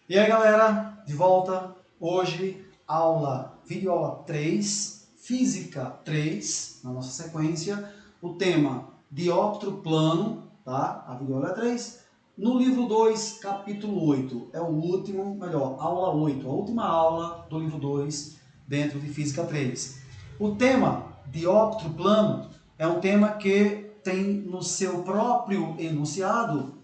E aí galera, de volta, hoje videoaula 3, Física 3, na nossa sequência, o tema dióptro plano, tá? A videoaula 3, no livro 2, capítulo 8, é o último, aula 8, a última aula do livro 2, dentro de Física 3. O tema dióptro plano é um tema que tem no seu próprio enunciado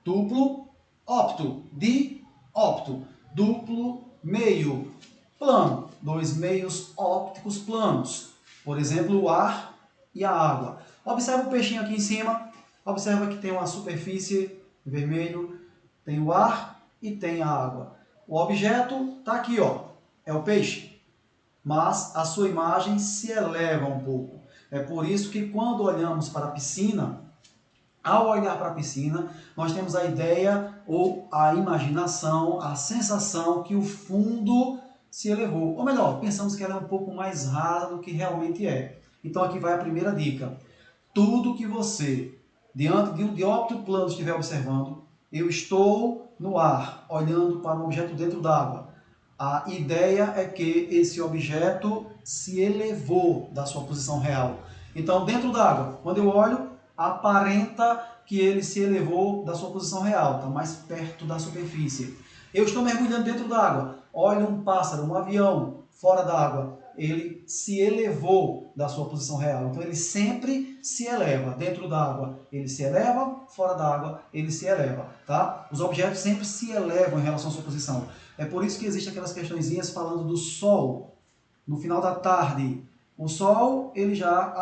duplo, opto, diopto, duplo, meio, plano, dois meios ópticos planos, por exemplo, o ar e a água. Observa o peixinho aqui em cima, observa que tem uma superfície vermelho, tem o ar e tem a água. O objeto está aqui, ó, é o peixe, mas a sua imagem se eleva um pouco. É por isso que quando olhamos para a piscina, ao olhar para a piscina, nós temos a ideia ou a imaginação, a sensação que o fundo se elevou. Ou melhor, pensamos que ela é um pouco mais rasa do que realmente é. Então aqui vai a primeira dica. Tudo que você, diante de um dióptro plano, estiver observando, eu estou no ar, olhando para um objeto dentro d'água. A ideia é que esse objeto se elevou da sua posição real. Então, dentro d'água, quando eu olho, aparenta que ele se elevou da sua posição real, está mais perto da superfície. Eu estou mergulhando dentro d'água, olho um pássaro, um avião fora d'água, ele se elevou da sua posição real. Então ele sempre se eleva dentro d'água, ele se eleva, fora d'água, ele se eleva, tá? Os objetos sempre se elevam em relação à sua posição. É por isso que existem aquelas questõezinhas falando do Sol no final da tarde. O Sol, ele já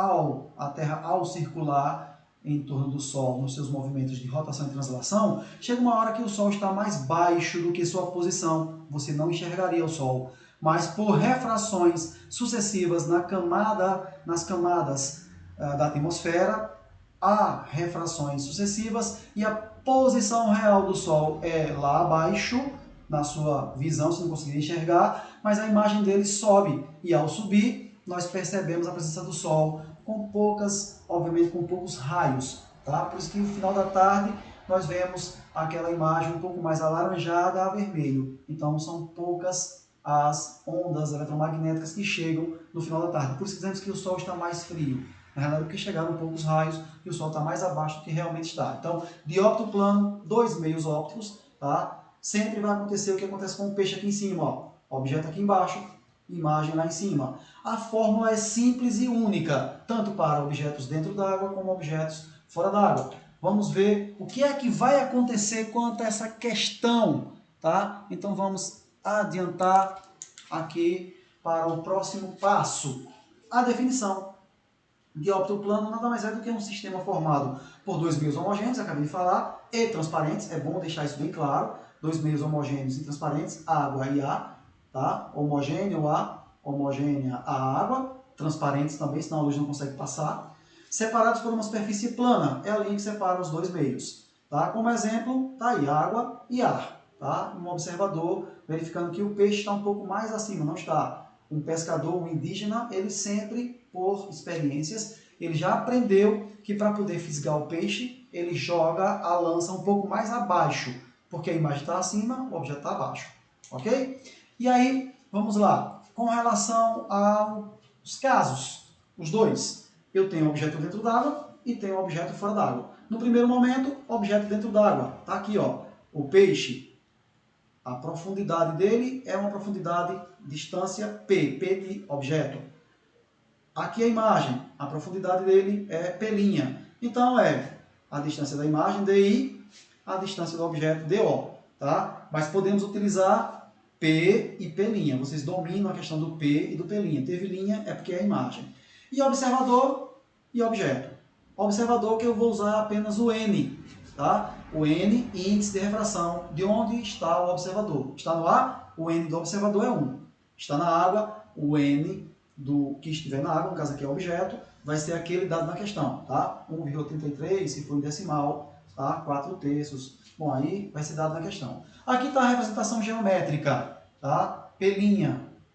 a Terra ao circular em torno do Sol, nos seus movimentos de rotação e translação, chega uma hora que o Sol está mais baixo do que sua posição. Você não enxergaria o Sol. Mas por refrações sucessivas nas camadas da atmosfera, há refrações sucessivas e a posição real do Sol é lá abaixo, na sua visão, você não conseguiria enxergar, mas a imagem dele sobe, e ao subir, nós percebemos a presença do Sol com obviamente com poucos raios, tá? Por isso que no final da tarde nós vemos aquela imagem um pouco mais alaranjada a vermelho. Então são poucas as ondas eletromagnéticas que chegam no final da tarde. Por isso que dizemos que o Sol está mais frio. Na realidade, porque chegaram poucos raios e o Sol está mais abaixo do que realmente está. Então, dióptro plano, dois meios ópticos, tá? Sempre vai acontecer o que acontece com o peixe aqui em cima, ó. Objeto aqui embaixo, imagem lá em cima. A fórmula é simples e única, tanto para objetos dentro d'água como objetos fora d'água. Vamos ver o que é que vai acontecer quanto a essa questão, tá? Então vamos adiantar aqui para o próximo passo. A definição. Dióptro plano nada mais é do que um sistema formado por dois meios homogêneos, acabei de falar, e transparentes, é bom deixar isso bem claro, dois meios homogêneos e transparentes, água e ar, tá? Homogêneo a, homogênea a água, transparentes também, senão a luz não consegue passar, separados por uma superfície plana, é a linha que separa os dois meios, tá? Como exemplo, tá aí água e ar, tá? Um observador verificando que o peixe está um pouco mais acima, não está. Um pescador, um indígena, ele sempre, por experiências, ele já aprendeu que para poder fisgar o peixe, ele joga a lança um pouco mais abaixo, porque a imagem está acima, o objeto está abaixo, ok? E aí, vamos lá, com relação aos casos, os dois, eu tenho um objeto dentro d'água e tenho um objeto fora d'água. No primeiro momento, objeto dentro d'água, está aqui, ó, o peixe. A profundidade dele é uma profundidade, distância P de objeto. Aqui a imagem, a profundidade dele é P'. Então é a distância da imagem, DI, a distância do objeto, DO. Tá? Mas podemos utilizar P e P'. Vocês dominam a questão do P e do P'. Teve linha é porque é a imagem. E observador e objeto. Observador que eu vou usar apenas o N. Tá? O N, índice de refração, de onde está o observador. Está no ar, o N do observador é 1. Está na água, o N do que estiver na água, no caso aqui é o objeto, vai ser aquele dado na questão, tá? 1,33, se for em decimal, tá? 4/3. Bom, aí vai ser dado na questão. Aqui está a representação geométrica, tá? P',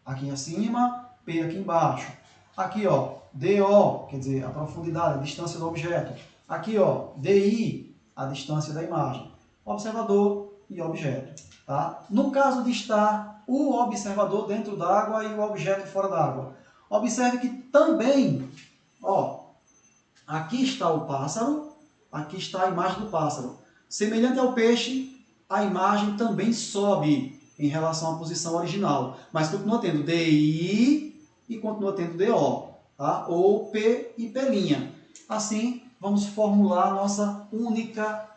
aqui acima, P aqui embaixo. Aqui, ó, DO, quer dizer, a profundidade, a distância do objeto. Aqui, ó, DI, a distância da imagem. Observador e objeto. Tá? No caso de estar o observador dentro d'água e o objeto fora d'água, observe que também, ó, aqui está o pássaro, aqui está a imagem do pássaro. Semelhante ao peixe, a imagem também sobe em relação à posição original, mas continua tendo DI e continua tendo DO, tá? Ou P e P'. Assim, vamos formular a nossa única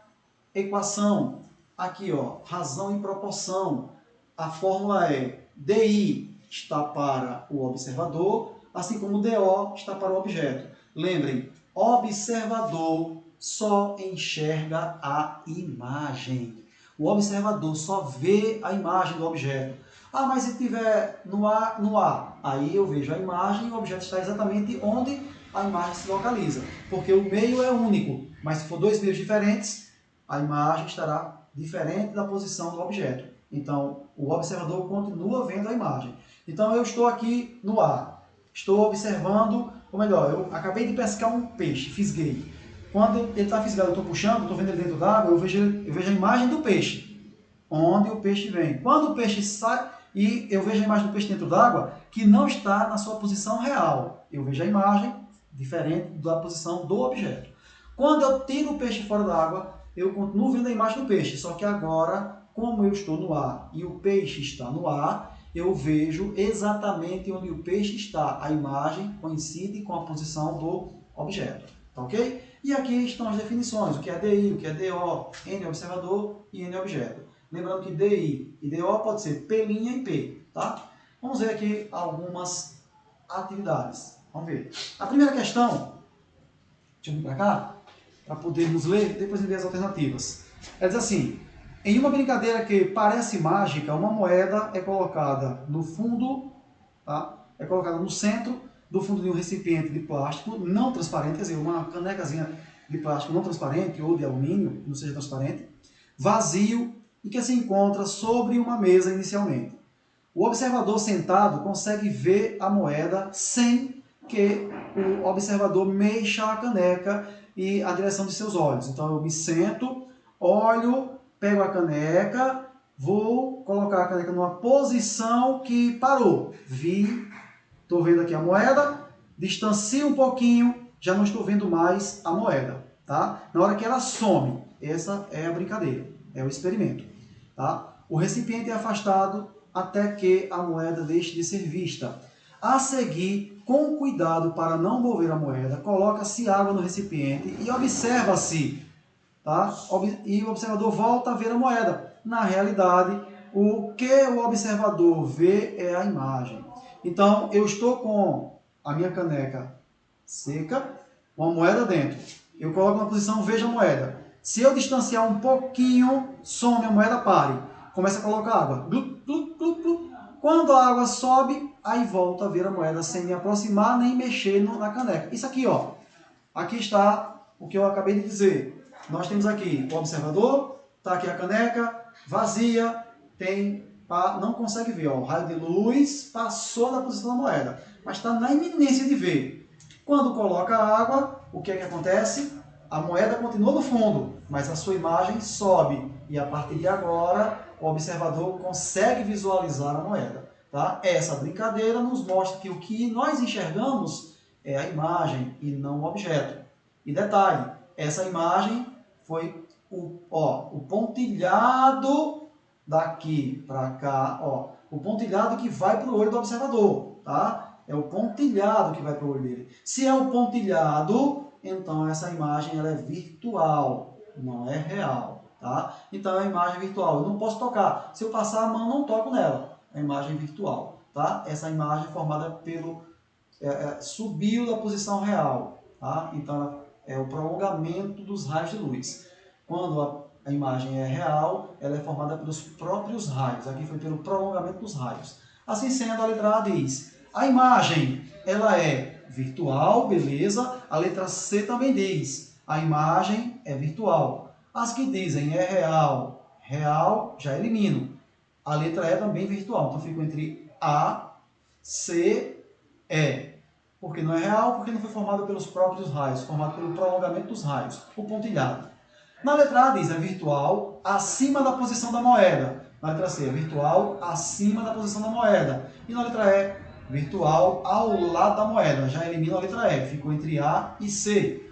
equação. Aqui, ó, razão e proporção. A fórmula é DI está para o observador, assim como DO está para o objeto. Lembrem, observador só enxerga a imagem. O observador só vê a imagem do objeto. Ah, mas se estiver no ar, aí eu vejo a imagem e o objeto está exatamente onde a imagem se localiza. Porque o meio é único, mas se for dois meios diferentes, a imagem estará diferente da posição do objeto. Então, o observador continua vendo a imagem. Então, eu estou aqui no ar, estou observando, ou melhor, eu acabei de pescar um peixe, fisguei. Quando ele está fisgado, eu estou puxando, estou vendo ele dentro d'água, eu vejo a imagem do peixe, onde o peixe vem. Quando o peixe sai, e eu vejo a imagem do peixe dentro d'água, que não está na sua posição real. Eu vejo a imagem diferente da posição do objeto. Quando eu tiro o peixe fora d'água, eu continuo vendo a imagem do peixe, só que agora, como eu estou no ar e o peixe está no ar, eu vejo exatamente onde o peixe está. A imagem coincide com a posição do objeto, tá ok? E aqui estão as definições, o que é DI, o que é DO, N observador e N objeto. Lembrando que DI e DO pode ser P' e P, tá? Vamos ver aqui algumas atividades. Vamos ver. A primeira questão, deixa eu vir para cá, para podermos ler, depois ver as alternativas. Ela diz assim, em uma brincadeira que parece mágica, uma moeda é colocada no fundo, tá? É colocada no centro do fundo de um recipiente de plástico não transparente, quer dizer, uma canecazinha de plástico não transparente ou de alumínio, que não seja transparente, vazio e que se encontra sobre uma mesa inicialmente. O observador sentado consegue ver a moeda sem que o observador mexa a caneca e a direção de seus olhos. Então eu me sento, olho, pego a caneca, vou colocar a caneca numa posição que parou. Vi, estou vendo aqui a moeda, distancio um pouquinho, já não estou vendo mais a moeda. Tá? Na hora que ela some, essa é a brincadeira, é o experimento. Tá? O recipiente é afastado até que a moeda deixe de ser vista. A seguir, com cuidado para não mover a moeda, coloca-se água no recipiente e observa-se. Tá? E o observador volta a ver a moeda. Na realidade, o que o observador vê é a imagem. Então, eu estou com a minha caneca seca, uma moeda dentro. Eu coloco na posição, vejo a moeda. Se eu distanciar um pouquinho, some a moeda, pare. Começa a colocar água. Glup, glup, glup, glup. Quando a água sobe, aí volta a ver a moeda sem me aproximar nem mexer na caneca. Isso aqui, ó. Aqui está o que eu acabei de dizer. Nós temos aqui o observador, está aqui a caneca, vazia, não consegue ver, ó, o raio de luz passou da posição da moeda, mas está na iminência de ver. Quando coloca a água, o que é que acontece? A moeda continua no fundo, mas a sua imagem sobe, e a partir de agora, o observador consegue visualizar a moeda. Tá? Essa brincadeira nos mostra que o que nós enxergamos é a imagem e não o objeto. E detalhe, essa imagem foi o pontilhado daqui para cá, ó, o pontilhado que vai para o olho do observador, tá? É o pontilhado que vai para o olho dele. Se é o pontilhado, então essa imagem ela é virtual, não é real, tá? Então é a imagem virtual. Eu não posso tocar. Se eu passar a mão, não toco nela. É a imagem virtual, tá? Essa imagem formada pelo subiu da posição real, tá? Então é o prolongamento dos raios de luz. Quando a imagem é real, ela é formada pelos próprios raios. Aqui foi pelo prolongamento dos raios. Assim sendo, a letra A diz, a imagem ela é virtual, beleza? A letra C também diz, a imagem é virtual. As que dizem é real, real, já elimino. A letra E também virtual, então fico entre A, C, E. Porque não é real, porque não foi formado pelos próprios raios, formado pelo prolongamento dos raios, o pontilhado. Na letra A diz, é virtual acima da posição da moeda. Na letra C, é virtual acima da posição da moeda. E na letra E, virtual ao lado da moeda. Já elimina a letra E, ficou entre A e C.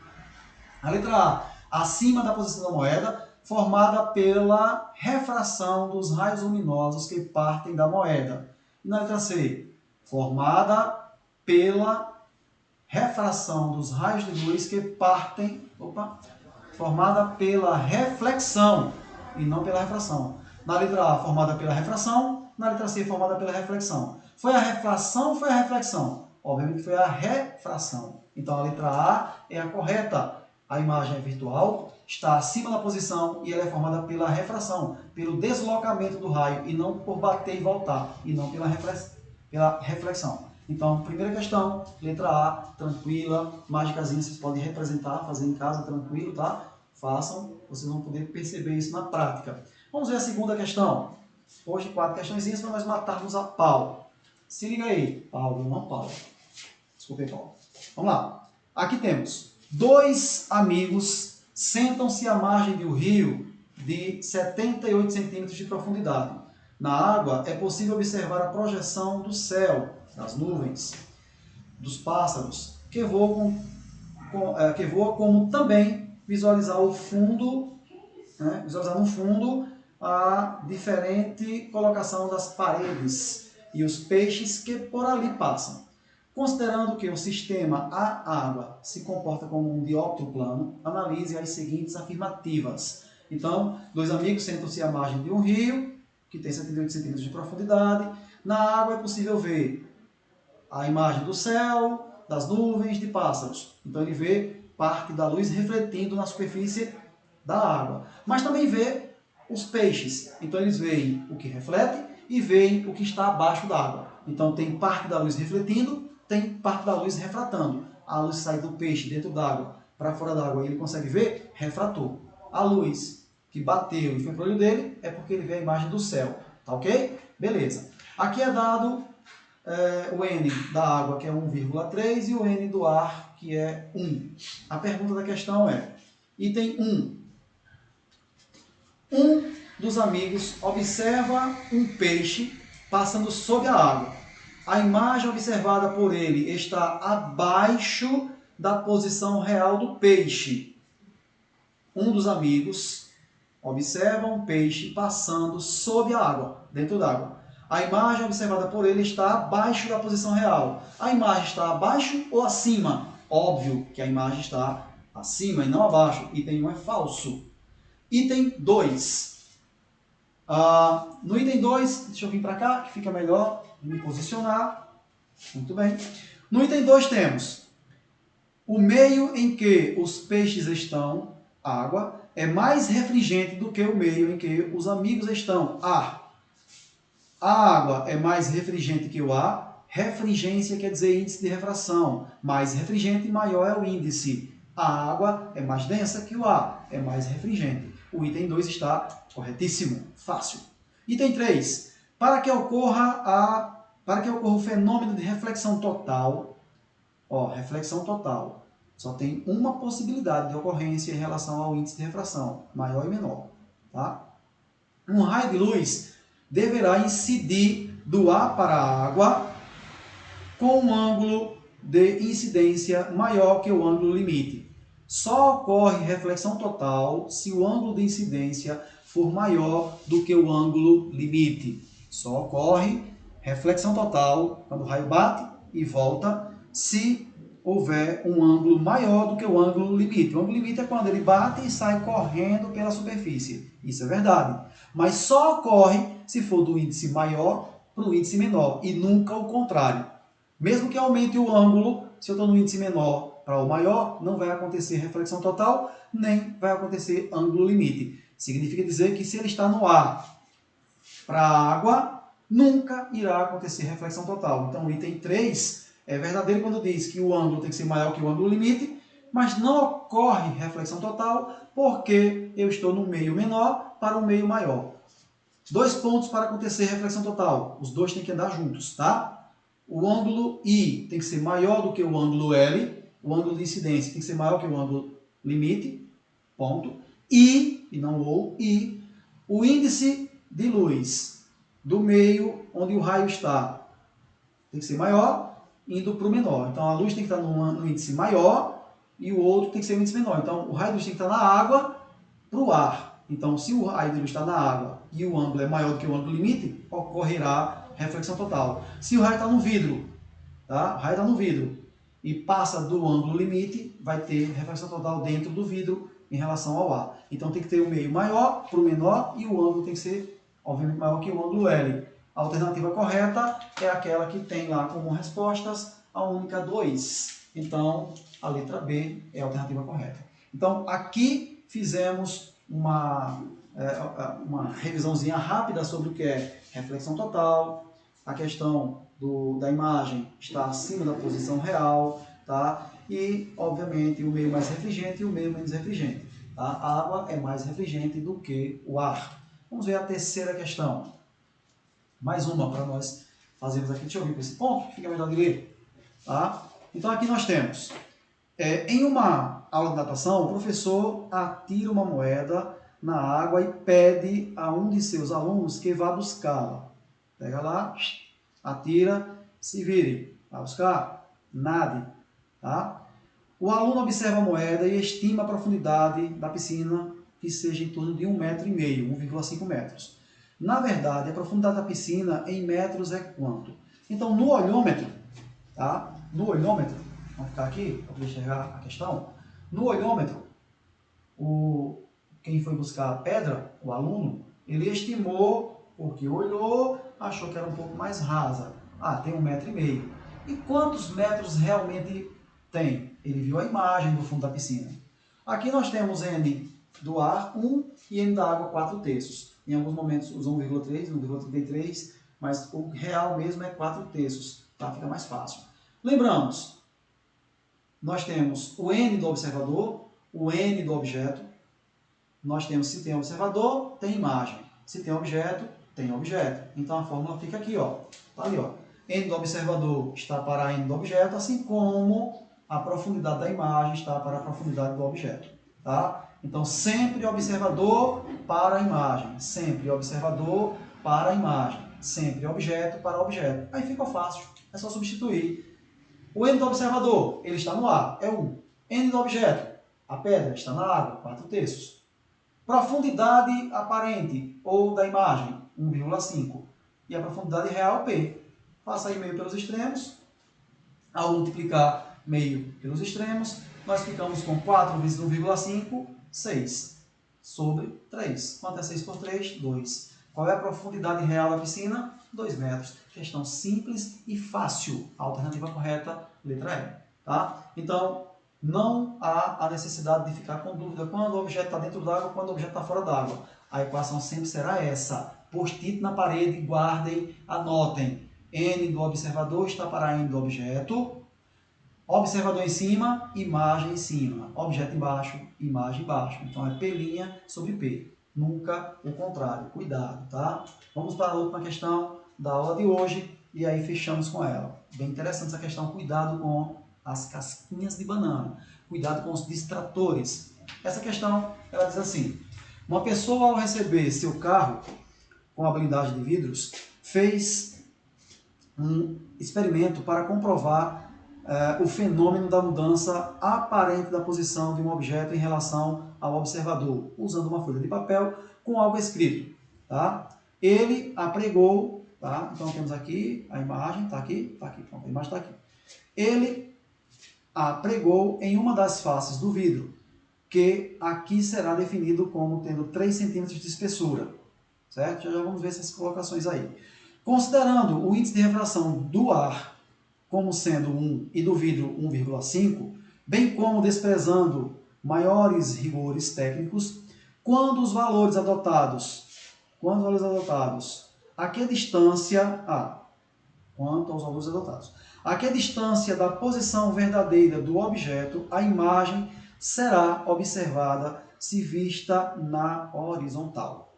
A letra A, acima da posição da moeda, formada pela refração dos raios luminosos que partem da moeda. E na letra C, formada pela refração dos raios de luz que partem... formada pela reflexão e não pela refração. Na letra A, formada pela refração. Na letra C, formada pela reflexão. Foi a refração ou foi a reflexão? Obviamente foi a refração. Então a letra A é a correta. A imagem é virtual, está acima da posição e ela é formada pela refração, pelo deslocamento do raio e não por bater e voltar, e não pela reflexão. Então, primeira questão, letra A, tranquila, mágicazinha, vocês podem representar, fazer em casa, tranquilo, tá? Façam, vocês vão poder perceber isso na prática. Vamos ver a segunda questão. Hoje, 4 questõezinhas para nós matarmos a pau. Se liga aí, Paulo, não Paulo. Desculpe, Paulo. Vamos lá. Aqui temos 2 amigos sentam-se à margem de um rio de 78 centímetros de profundidade. Na água é possível observar a projeção do céu, das nuvens, dos pássaros, que voam como também visualizar o fundo, visualizar no fundo a diferente colocação das paredes e os peixes que por ali passam. Considerando que o sistema a-água se comporta como um dióptero plano, analise as seguintes afirmativas. Então, 2 amigos sentam-se à margem de um rio, que tem 78 centímetros de profundidade. Na água é possível ver a imagem do céu, das nuvens, de pássaros. Então ele vê parte da luz refletindo na superfície da água. Mas também vê os peixes. Então eles veem o que reflete e veem o que está abaixo da água. Então tem parte da luz refletindo, tem parte da luz refratando. A luz sai do peixe dentro d'água para fora d'água e ele consegue ver, refratou. A luz que bateu e foi para o olho dele é porque ele vê a imagem do céu. Tá ok? Beleza. Aqui é dado o N da água, que é 1,3, e o N do ar, que é 1. A pergunta da questão é, item 1. Um dos amigos observa um peixe passando sob a água. A imagem observada por ele está abaixo da posição real do peixe. Um dos amigos observa um peixe passando sob a água, dentro d'água. A imagem observada por ele está abaixo da posição real. A imagem está abaixo ou acima? Óbvio que a imagem está acima e não abaixo. Item 1 é falso. Item 2. No item 2, deixa eu vir para cá, que fica melhor me posicionar. Muito bem. No item 2 temos o meio em que os peixes estão, água, é mais refringente do que o meio em que os amigos estão, ar. A água é mais refringente que o ar. Refringência quer dizer índice de refração. Mais refringente, maior é o índice. A água é mais densa que o ar, é mais refringente. O item 2 está corretíssimo, fácil. Item 3. Para que ocorra o fenômeno de reflexão total, reflexão total, só tem uma possibilidade de ocorrência em relação ao índice de refração, maior e menor. Tá? Um raio de luz deverá incidir do ar para a água com um ângulo de incidência maior que o ângulo limite. Só ocorre reflexão total se o ângulo de incidência for maior do que o ângulo limite. Só ocorre reflexão total quando o raio bate e volta se houver um ângulo maior do que o ângulo limite. O ângulo limite é quando ele bate e sai correndo pela superfície. Isso é verdade. Mas só ocorre se for do índice maior para o índice menor e nunca o contrário. Mesmo que aumente o ângulo, se eu estou no índice menor para o maior, não vai acontecer reflexão total, nem vai acontecer ângulo limite. Significa dizer que se ele está no ar para a água, nunca irá acontecer reflexão total. Então, o item 3 é verdadeiro quando diz que o ângulo tem que ser maior que o ângulo limite, mas não ocorre reflexão total porque eu estou no meio menor para o meio maior. 2 pontos para acontecer reflexão total. Os dois têm que andar juntos, tá? O ângulo I tem que ser maior do que o ângulo L. O ângulo de incidência tem que ser maior que o ângulo limite. Ponto. e não ou, e o índice de luz do meio onde o raio está tem que ser maior, indo para o menor. Então, a luz tem que estar no índice maior e o outro tem que ser um índice menor. Então, o raio de luz tem que estar na água para o ar. Então, se o raio de luz está na água e o ângulo é maior do que o ângulo limite, ocorrerá reflexão total. Se o raio está no vidro, tá? O raio está no vidro e passa do ângulo limite, vai ter reflexão total dentro do vidro em relação ao ar. Então, tem que ter o meio maior para o menor e o ângulo tem que ser, obviamente, maior que o ângulo L. A alternativa correta é aquela que tem lá como respostas a única 2. Então, a letra B é a alternativa correta. Então, aqui fizemos uma revisãozinha rápida sobre o que é reflexão total, a questão da imagem está acima da posição real, tá? E, obviamente, o meio mais refligente e o meio menos refligente. Tá? A água é mais refligente do que o ar. Vamos ver a terceira questão. Mais uma para nós fazermos aqui. Deixa eu vir para esse ponto, que fica melhor de ler. Tá? Então, aqui nós temos, em uma aula de natação, o professor atira uma moeda na água e pede a um de seus alunos que vá buscá-la. Pega lá, atira, se vire. Vai buscar, nade. Tá? O aluno observa a moeda e estima a profundidade da piscina que seja em torno de 1,5 metro, 1,5 metros. Na verdade, a profundidade da piscina em metros é quanto? Então, no olhômetro, tá? No olhômetro, vamos ficar aqui para enxergar a questão. No olhômetro, quem foi buscar a pedra, o aluno, ele estimou, porque olhou, achou que era um pouco mais rasa. Ah, tem 1,5 metro. E quantos metros realmente tem? Ele viu a imagem do fundo da piscina. Aqui nós temos N do ar, 1, e N da água, 4/3. Em alguns momentos usa 1,3, 1,33, mas o real mesmo é 4/3, tá? Fica mais fácil. Lembramos, nós temos o N do observador, o N do objeto. Nós temos, se tem observador, tem imagem. Se tem objeto, tem objeto. Então a fórmula fica aqui, ó. Tá ali, ó. N do observador está para N do objeto, assim como a profundidade da imagem está para a profundidade do objeto. Tá? Então, sempre observador para a imagem, sempre observador para a imagem, sempre objeto para objeto. Aí fica fácil, é só substituir. O N do observador, ele está no ar, é 1. N do objeto, a pedra está na água, 4/3. Profundidade aparente ou da imagem, 1,5. E a profundidade real, P. Faça aí meio pelos extremos. Ao multiplicar meio pelos extremos, nós ficamos com 4 vezes 1,5, 6, sobre 3. Quanto é 6 por 3? 2. Qual é a profundidade real da piscina? 2 metros. Questão simples e fácil. A alternativa correta, letra E. Tá? Então, não há a necessidade de ficar com dúvida quando o objeto está dentro d'água, quando o objeto está fora d'água. A equação sempre será essa. Post-it na parede, guardem, anotem. N do observador está para N do objeto. Observador em cima, imagem em cima. Objeto embaixo, imagem embaixo. Então é P' sobre P. Nunca o contrário. Cuidado, tá? Vamos para a última questão da aula de hoje e aí fechamos com ela. Bem interessante essa questão. Cuidado com as casquinhas de banana. Cuidado com os distratores. Essa questão, ela diz assim: uma pessoa, ao receber seu carro com a blindagem de vidros, fez um experimento para comprovar o fenômeno da mudança aparente da posição de um objeto em relação ao observador, usando uma folha de papel com algo escrito. Tá? Ele apregou, tá? Então temos aqui a imagem, está aqui, pronto, a imagem está aqui. Ele apregou em uma das faces do vidro, que aqui será definido como tendo 3 centímetros de espessura. Certo? Já vamos ver essas colocações aí. Considerando o índice de refração do ar como sendo 1 e do vidro 1,5, bem como desprezando maiores rigores técnicos, quando os valores adotados, a que distância, quanto aos valores adotados, a que distância da posição verdadeira do objeto, a imagem será observada se vista na horizontal.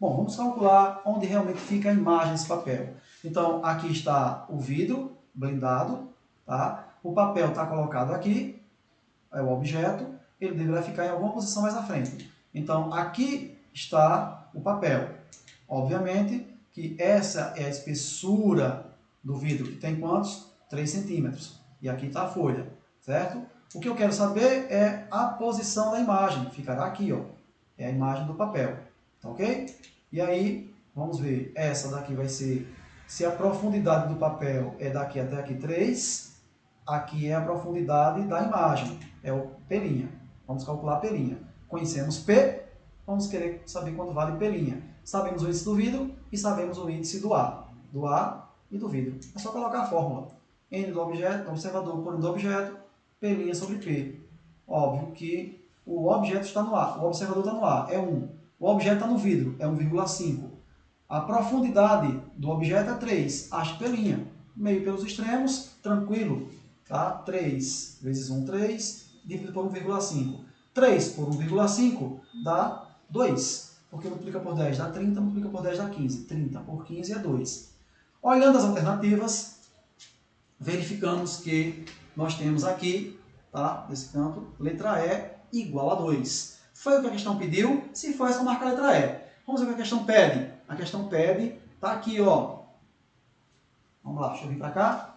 Bom, vamos calcular onde realmente fica a imagem desse papel. Então, aqui está o vidro blindado, tá? O papel está colocado aqui, é o objeto, ele deverá ficar em alguma posição mais à frente. Então, aqui está o papel. Obviamente que essa é a espessura do vidro, que tem quantos? 3 centímetros. E aqui está a folha, certo? O que eu quero saber é a posição da imagem. Ficará aqui, ó. É a imagem do papel, tá ok? E aí, vamos ver. Essa daqui vai ser, se a profundidade do papel é daqui até aqui 3, aqui é a profundidade da imagem, é o P'. Vamos calcular P'. Conhecemos P, vamos querer saber quanto vale P'. Sabemos o índice do vidro e sabemos o índice do A e do vidro. É só colocar a fórmula. N do objeto, do observador por N do objeto, P' sobre P. Óbvio que o objeto está no A, o observador está no A, é 1. O objeto está no vidro, é 1,5. A profundidade do objeto é 3, acho P'. Meio pelos extremos, tranquilo. Tá? 3 vezes 1, 3, dividido por 1,5. 3 por 1,5 dá 2. Porque multiplica por 10 dá 30, multiplica por 10 dá 15. 30 por 15 é 2. Olhando as alternativas, verificamos que nós temos aqui, tá? Nesse canto, letra E igual a 2. Foi o que a questão pediu? Se foi, é só marcar a letra E. Vamos ver o que a questão pede. A questão pede, tá aqui, ó. Vamos lá, deixa eu vir para cá.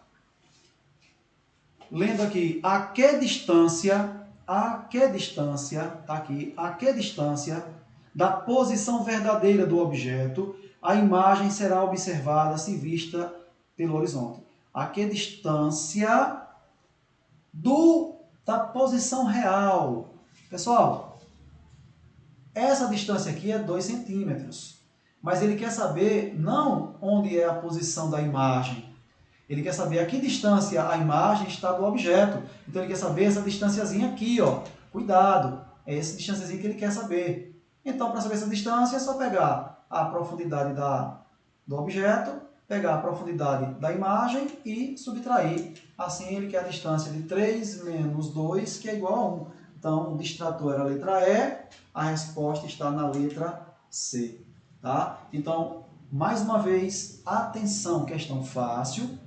Lendo aqui, a que distância, tá aqui, a que distância da posição verdadeira do objeto a imagem será observada se vista pelo horizonte. A que distância da posição real. Pessoal, essa distância aqui é 2 centímetros, mas ele quer saber não onde é a posição da imagem. Ele quer saber a que distância a imagem está do objeto. Então, ele quer saber essa distanciazinha aqui, ó. Cuidado, é essa distanciazinha que ele quer saber. Então, para saber essa distância, é só pegar a profundidade do objeto, pegar a profundidade da imagem e subtrair. Assim, ele quer a distância de 3 menos 2, que é igual a 1. Então, o distrator era a letra E, a resposta está na letra C. Tá? Então, mais uma vez, atenção, questão fácil.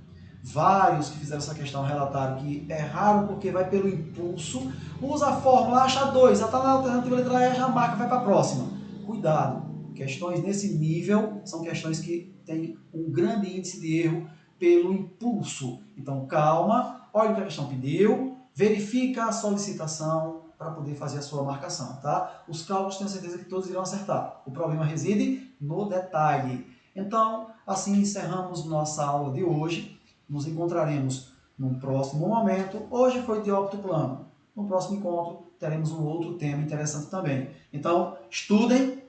Vários que fizeram essa questão relataram que erraram porque vai pelo impulso. Usa a fórmula, acha 2, já está na alternativa letra E, já marca, vai para a próxima. Cuidado, questões nesse nível são questões que têm um grande índice de erro pelo impulso. Então calma, olha o que a questão pediu, verifica a solicitação para poder fazer a sua marcação. Tá? Os cálculos tenho certeza que todos irão acertar. O problema reside no detalhe. Então, assim encerramos nossa aula de hoje. Nos encontraremos num próximo momento. Hoje foi de ópto plano. No próximo encontro teremos um outro tema interessante também. Então, estudem,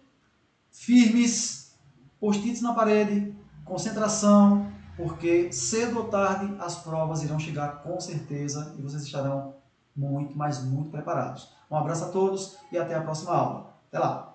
firmes, post-its na parede, concentração, porque cedo ou tarde as provas irão chegar com certeza e vocês estarão muito, mas muito preparados. Um abraço a todos e até a próxima aula. Até lá!